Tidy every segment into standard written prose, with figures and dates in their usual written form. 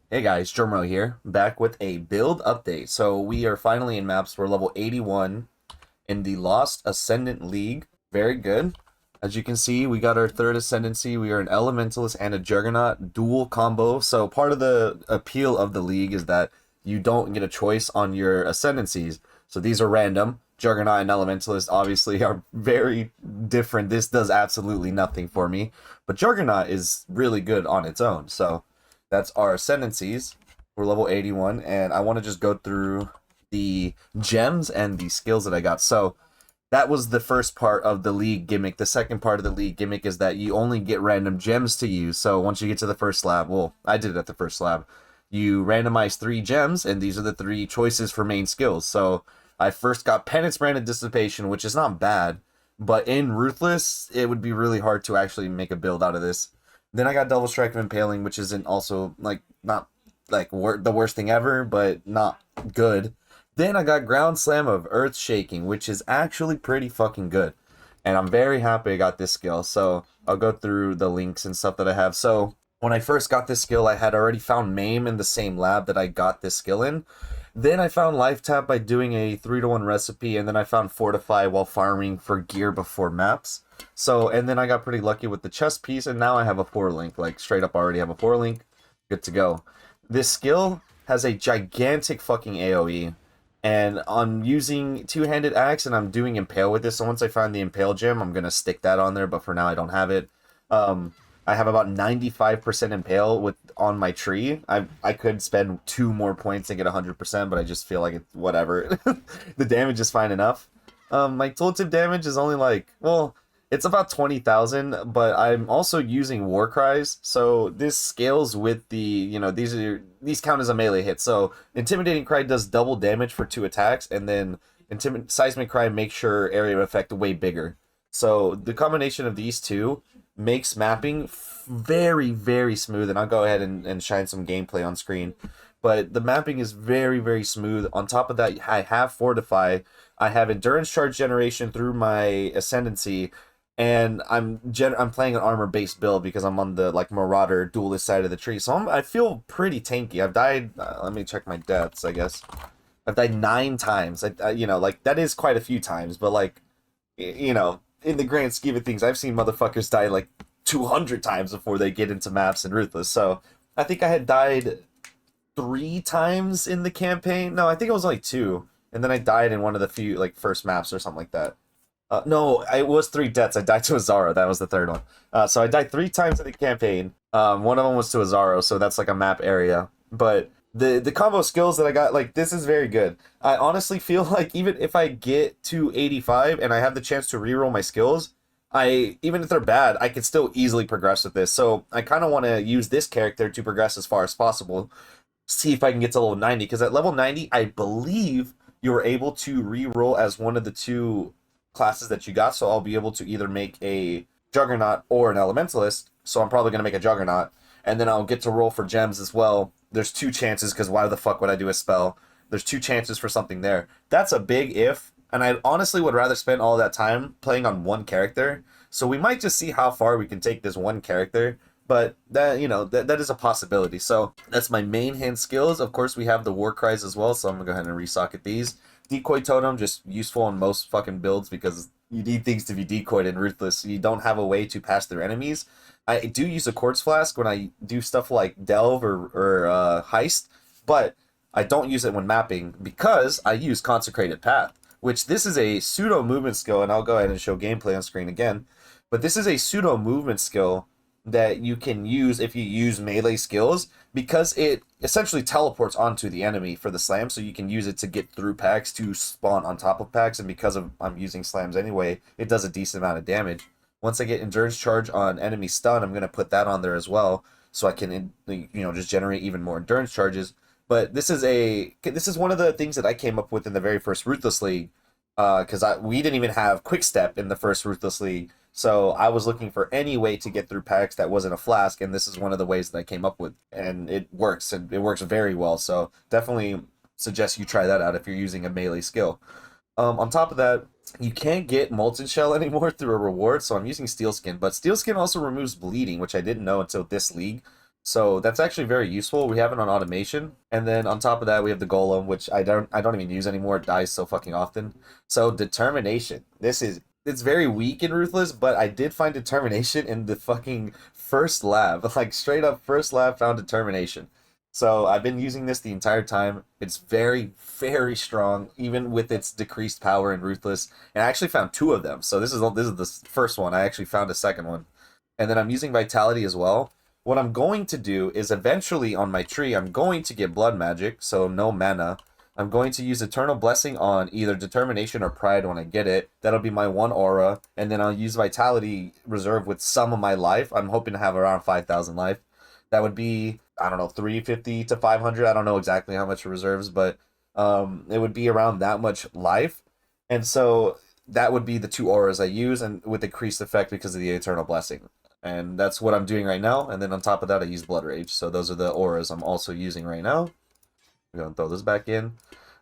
Hey guys, JermRo here, back with a build update. So we are finally in maps. We're level 81 in the Lost Ascendant League. Very good. As you can see, we got our third Ascendancy. We are an Elementalist and a Juggernaut dual combo. So part of the appeal of the league is that you don't get a choice on your Ascendancies. So these are random. Juggernaut and Elementalist obviously are very different. This does absolutely nothing for me. But Juggernaut is really good on its own. So that's our ascendancies. We're level 81, and I want to just go through the gems and the skills that I got. So that was the first part of the league gimmick. The second part of the league gimmick is that you only get random gems to use. So once you get to the first slab, well, I did it at the first slab, you randomize 3 gems, and these are the 3 choices for main skills. So I first got Penance, Brand, and Dissipation, which is not bad, but in Ruthless, it would be really hard to actually make a build out of this. Then I got Double Strike of Impaling, which isn't also like not like the worst thing ever, but not good. Then I got Ground Slam of Earthshaking, which is actually pretty fucking good. And I'm very happy I got this skill. So I'll go through the links and stuff that I have. So when I first got this skill, I had already found Maim in the same lab that I got this skill in. Then I found Life Tap by doing a 3-to-1 recipe, and then I found Fortify while farming for gear before maps. So, and then I got pretty lucky with the chest piece, and now I have a 4 link. Like, straight up already have a 4 link. Good to go. This skill has a gigantic fucking AoE, and I'm using two-handed axe, and I'm doing Impale with this, so once I find the Impale gem, I'm going to stick that on there, but for now I don't have it. I have about 95% Impale with on my tree. I could spend 2 more points and get 100%, but I just feel like it's whatever. The damage is fine enough. My tooltip damage is only like, well, it's about 20,000, but I'm also using War Cries, so this scales with the, these count as a melee hit. So Intimidating Cry does double damage for 2 attacks, and then Seismic Cry makes your area of effect way bigger. So the combination of these two makes mapping very, very smooth, and I'll go ahead and shine some gameplay on screen. But the mapping is very, very smooth. On top of that, I have Fortify. I have Endurance Charge Generation through my Ascendancy, and I'm playing an armor-based build because I'm on the like Marauder duelist side of the tree. So I feel pretty tanky. I've died. Let me check my deaths. I guess I've died 9 times. Like that is quite a few times, but like, in the grand scheme of things, I've seen motherfuckers die like 200 times before they get into maps in Ruthless. So I think I had died 3 times in the campaign. No, I think it was only 2. And then I died in one of the few like first maps or something like that. No, it was 3 deaths. I died to Azaro. That was the third one. So I died 3 times in the campaign. One of them was to Azaro, so that's like a map area. But the combo skills that I got, like, this is very good. I honestly feel like even if I get to 85 and I have the chance to reroll my skills, even if they're bad, I can still easily progress with this. So I kind of want to use this character to progress as far as possible. See if I can get to level 90, because at level 90, I believe you are able to reroll as one of the 2 classes that you got. So I'll be able to either make a Juggernaut or an Elementalist. So I'm probably going to make a Juggernaut. And then I'll get to roll for gems as well. There's 2 chances, because why the fuck would I do a spell? There's 2 chances for something there. That's a big if, and I honestly would rather spend all that time playing on one character. So we might just see how far we can take this one character, but that is a possibility. So that's my main hand skills. Of course, we have the War Cries as well, so I'm gonna go ahead and resocket these. Decoy Totem, just useful on most fucking builds because you need things to be decoyed in Ruthless. You don't have a way to pass through enemies. I do use a Quartz Flask when I do stuff like Delve or Heist, but I don't use it when mapping because I use Consecrated Path, which this is a pseudo movement skill, and I'll go ahead and show gameplay on screen again. But this is a pseudo movement skill that you can use if you use melee skills, because it essentially teleports onto the enemy for the slam, so you can use it to get through packs to spawn on top of packs, and because I'm using slams anyway, it does a decent amount of damage. Once I get Endurance Charge on enemy stun, I'm going to put that on there as well, so I can just generate even more Endurance Charges. But this is one of the things that I came up with in the very first Ruthless League, because we didn't even have Quick Step in the first Ruthless League. So I was looking for any way to get through packs that wasn't a flask, and this is one of the ways that I came up with, and it works very well. So definitely suggest you try that out if you're using a melee skill. On top of that, you can't get Molten Shell anymore through a reward, so I'm using Steel Skin, but Steel Skin also removes bleeding, which I didn't know until this league. So that's actually very useful. We have it on automation, and then on top of that, we have the golem, which I don't even use anymore. It dies so fucking often. So determination. It's very weak in Ruthless, but I did find determination in the fucking first lab. Like straight up first lab found determination. So I've been using this the entire time. It's very, very strong, even with its decreased power in Ruthless. And I actually found two of them. So this is the first one. I actually found a second one. And then I'm using Vitality as well. What I'm going to do is eventually on my tree, I'm going to get Blood Magic, so no mana. I'm going to use Eternal Blessing on either Determination or Pride when I get it. That'll be my one aura. And then I'll use Vitality Reserve with some of my life. I'm hoping to have around 5,000 life. That would be, I don't know, 350 to 500. I don't know exactly how much it reserves, but it would be around that much life. And so that would be the two auras I use, and with increased effect because of the Eternal Blessing. And that's what I'm doing right now. And then on top of that, I use Blood Rage. So those are the auras I'm also using right now. We're going to throw this back in.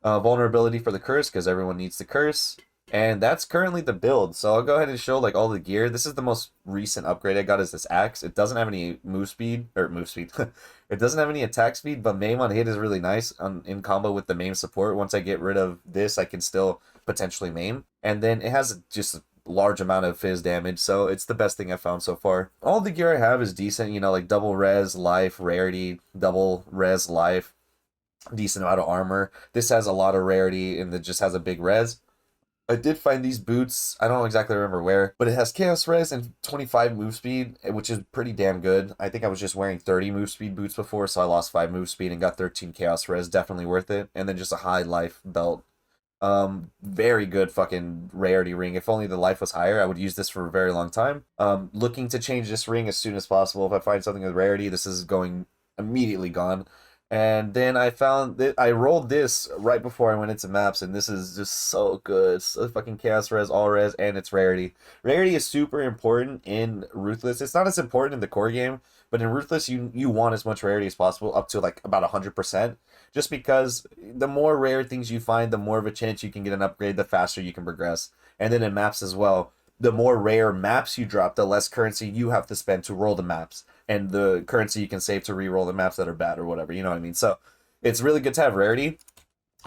Vulnerability for the curse, because everyone needs the curse. And that's currently the build. So I'll go ahead and show like all the gear. This is the most recent upgrade I got, is this axe. It doesn't have any move speed. It doesn't have any attack speed, but maim on hit is really nice in combo with the maim support. Once I get rid of this, I can still potentially maim. And then it has just large amount of fizz damage, so it's the best thing I've found so far. All the gear I have is decent, you know, like double res, life, rarity, double res, life, decent amount of armor. This has a lot of rarity and it just has a big res. I did find these boots, I don't exactly remember where, but it has chaos res and 25 move speed, which is pretty damn good. I think I was just wearing 30 move speed boots before, so I lost 5 move speed and got 13 chaos res, definitely worth it. And then just a high life belt. Very good fucking rarity ring. If only the life was higher, I would use this for a very long time. Looking to change this ring as soon as possible. If I find something with rarity, this is going immediately gone. And then I found that I rolled this right before I went into maps, and this is just so good. So fucking chaos res, all res, and it's rarity. Rarity is super important in Ruthless. It's not as important in the core game, but in Ruthless, you want as much rarity as possible, up to like about 100%. Just because the more rare things you find, the more of a chance you can get an upgrade, the faster you can progress. And then in maps as well, the more rare maps you drop, the less currency you have to spend to roll the maps, and the currency you can save to re-roll the maps that are bad or whatever, you know what I mean? So it's really good to have rarity,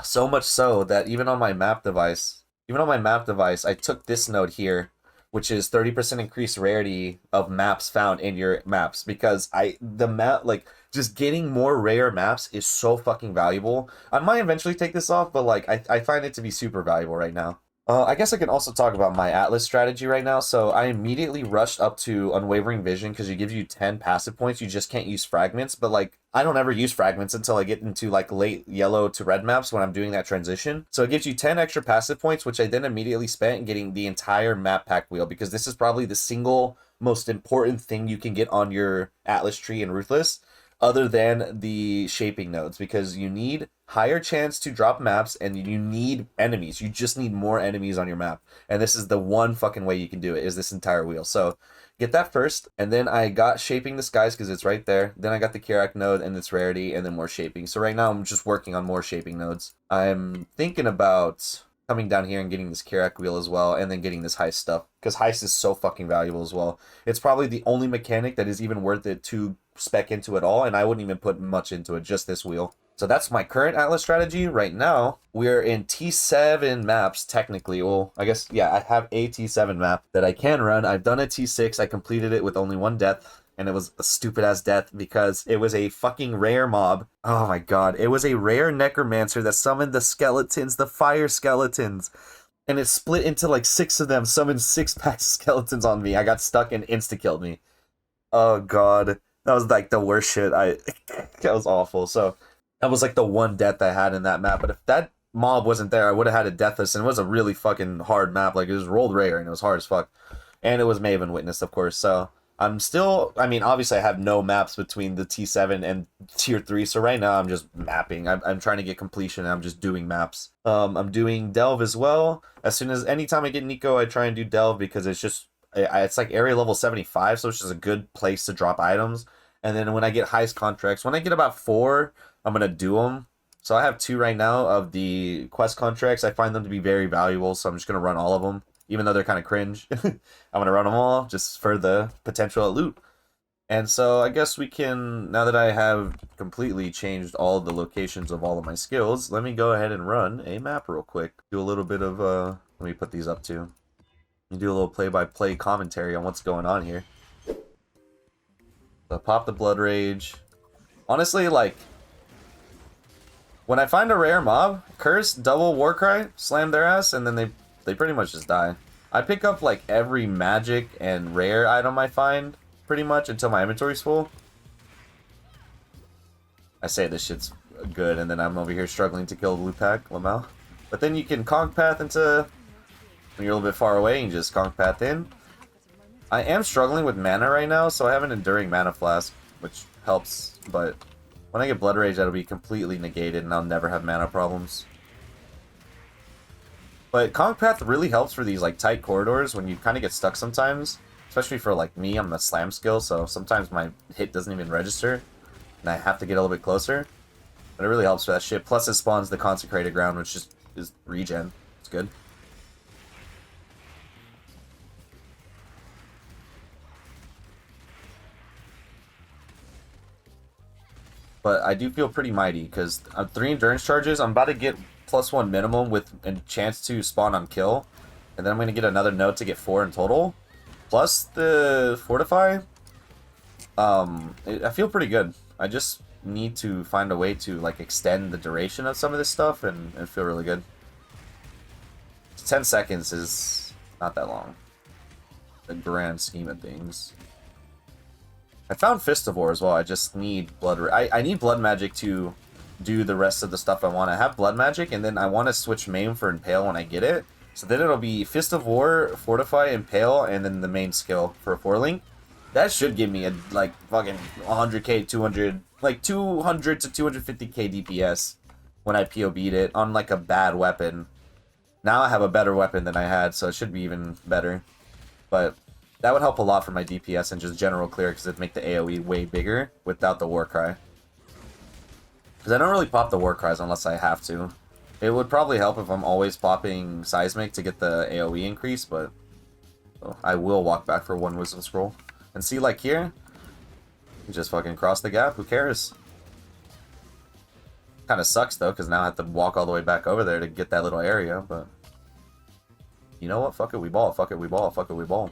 so much so that even on my map device, I took this node here, which is 30% increased rarity of maps found in your maps, because the map, like, just getting more rare maps is so fucking valuable. I might eventually take this off, but like I find it to be super valuable right now. I guess I can also talk about my Atlas strategy right now. So I immediately rushed up to Unwavering Vision because it gives you 10 passive points. You just can't use fragments, but like I don't ever use fragments until I get into like late yellow to red maps when I'm doing that transition. So it gives you 10 extra passive points, which I then immediately spent getting the entire map pack wheel, because this is probably the single most important thing you can get on your Atlas tree in Ruthless, other than the shaping nodes, because you need higher chance to drop maps and you need enemies. You just need more enemies on your map. And this is the one fucking way you can do it, is this entire wheel. So get that first, and then I got Shaping the Skies because it's right there. Then I got the Kirak node and its rarity, and then more shaping. So right now I'm just working on more shaping nodes. I'm thinking about coming down here and getting this Kirak wheel as well, and then getting this heist stuff, because heist is so fucking valuable as well. It's probably the only mechanic that is even worth it to spec into at all, and I wouldn't even put much into it, just this wheel. So that's my current Atlas strategy. Right now, we're in T7 maps, technically. Well, I guess, yeah, I have a T7 map that I can run. I've done a T6. I completed it with only one death, and it was a stupid-ass death because it was a fucking rare mob. Oh my god. It was a rare necromancer that summoned the skeletons, the fire skeletons. And it split into like 6 of them, summoned 6 packs of skeletons on me. I got stuck and insta-killed me. Oh god. That was like the worst shit. That was awful. So that was like the one death I had in that map. But if that mob wasn't there, I would have had a deathless, and it was a really fucking hard map. Like, it was rolled rare and it was hard as fuck. And it was Maven Witness, of course. So I'm still, I mean, obviously I have no maps between the T7 and Tier 3. So right now I'm just mapping. I'm trying to get completion, and I'm just doing maps. I'm doing Delve as well. Anytime I get Nico, I try and do Delve, because it's just, it's like area level 75, so it's just a good place to drop items. And then when I get heist contracts, when I get about 4, I'm going to do them. So I have 2 right now of the quest contracts. I find them to be very valuable, so I'm just going to run all of them, even though they're kind of cringe. I'm going to run them all just for the potential loot. And so I guess we can, now that I have completely changed all the locations of all of my skills, let me go ahead and run a map real quick. Do a little bit of, let me put these up too. Do a little play-by-play commentary on what's going on here. So pop the Blood Rage. Honestly, like, when I find a rare mob, curse, double Warcry, slam their ass, and then they pretty much just die. I pick up like every magic and rare item I find, pretty much, until my inventory's full. I say this shit's good, and then I'm over here struggling to kill Blue Pack, Lamau. But then you can conk path into, when you're a little bit far away, you can just conk path in. I am struggling with mana right now, so I have an Enduring Mana Flask, which helps, but when I get Blood Rage, that'll be completely negated, and I'll never have mana problems. But Conk Path really helps for these like tight corridors when you kind of get stuck sometimes. Especially for like me, I'm a slam skill, so sometimes my hit doesn't even register, and I have to get a little bit closer. But it really helps for that shit. Plus it spawns the Consecrated Ground, which just is regen. It's good. But I do feel pretty mighty, because 3 endurance charges, I'm about to get +1 minimum with a chance to spawn on kill. And then I'm going to get another note to get 4 in total. Plus the Fortify. I feel pretty good. I just need to find a way to like extend the duration of some of this stuff and feel really good. 10 seconds is not that long. The grand scheme of things. I found Fist of War as well. I just need blood. I need blood magic to do the rest of the stuff I want. I have blood magic, and then I want to switch main for Impale when I get it. So then it'll be Fist of War, Fortify, Impale, and then the main skill for a 4-link. That should give me a like fucking 100k, 200, like 200 to 250k DPS when I POB'd it on like a bad weapon. Now I have a better weapon than I had, so it should be even better. But that would help a lot for my DPS and just general clear, because it'd make the AoE way bigger without the Warcry. Because I don't really pop the Warcries unless I have to. It would probably help if I'm always popping Seismic to get the AoE increase, but I will walk back for 1 Wisdom Scroll. And see, like here, you just fucking cross the gap, who cares? Kind of sucks though, because now I have to walk all the way back over there to get that little area, but you know what? Fuck it, we ball. Fuck it, we ball. Fuck it, we ball.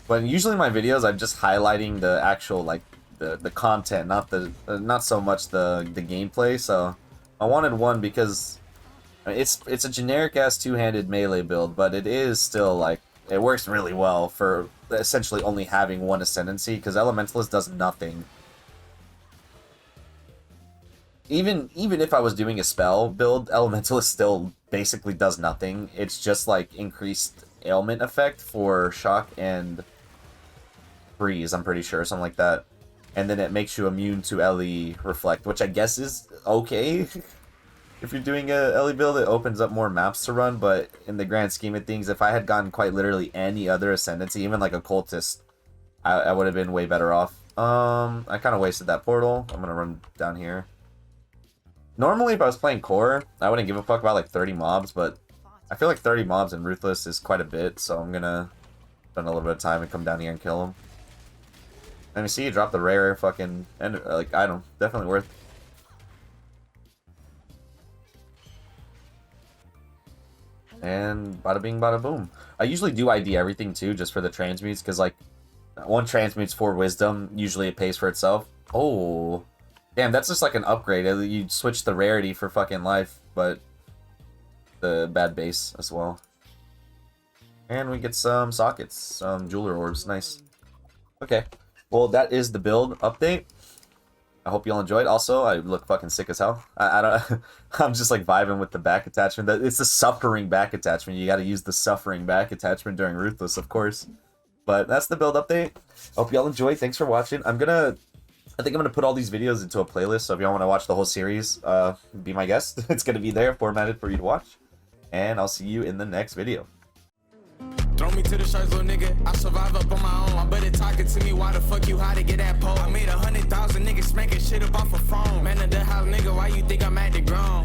But usually in my videos, I'm just highlighting the actual like the content, not so much the gameplay. So I wanted one because it's a generic ass two-handed melee build, but it is still like it works really well for essentially only having one ascendancy, because Elementalist does nothing. Even if I was doing a spell build, Elementalist still basically does nothing. It's just like increased ailment effect for shock and freeze, I'm pretty sure, something like that. And then it makes you immune to Ellie Reflect, which I guess is okay. If you're doing a Ellie build, it opens up more maps to run, but in the grand scheme of things, if I had gotten quite literally any other Ascendancy, even like a Cultist, I would have been way better off. I kind of wasted that portal. I'm gonna run down here. Normally, if I was playing Core, I wouldn't give a fuck about like 30 mobs, but I feel like 30 mobs in Ruthless is quite a bit, so I'm gonna spend a little bit of time and come down here and kill them. Let me see you drop the rare fucking like item. Definitely worth. And bada bing, bada boom. I usually do ID everything too, just for the transmutes, because like 1 transmutes 4 wisdom. Usually it pays for itself. Oh, damn, that's just like an upgrade. You switch the rarity for fucking life, but the bad base as well. And we get some sockets, some jeweler orbs. Nice. Okay. Well, that is the build update. I hope y'all enjoyed. Also, I look fucking sick as hell. I don't. I'm just like vibing with the back attachment. It's the suffering back attachment. You got to use the suffering back attachment during Ruthless, of course. But that's the build update. Hope y'all enjoy. Thanks for watching. I think I'm gonna put all these videos into a playlist. So if y'all want to watch the whole series, be my guest. It's gonna be there, formatted for you to watch. And I'll see you in the next video. Throw me to the sharks, little nigga. I survive up on my own. I better talking to me. Why the fuck you high to get that pole? I made 100,000 niggas smacking shit up off a phone. Man of the house, nigga. Why you think I'm at the ground?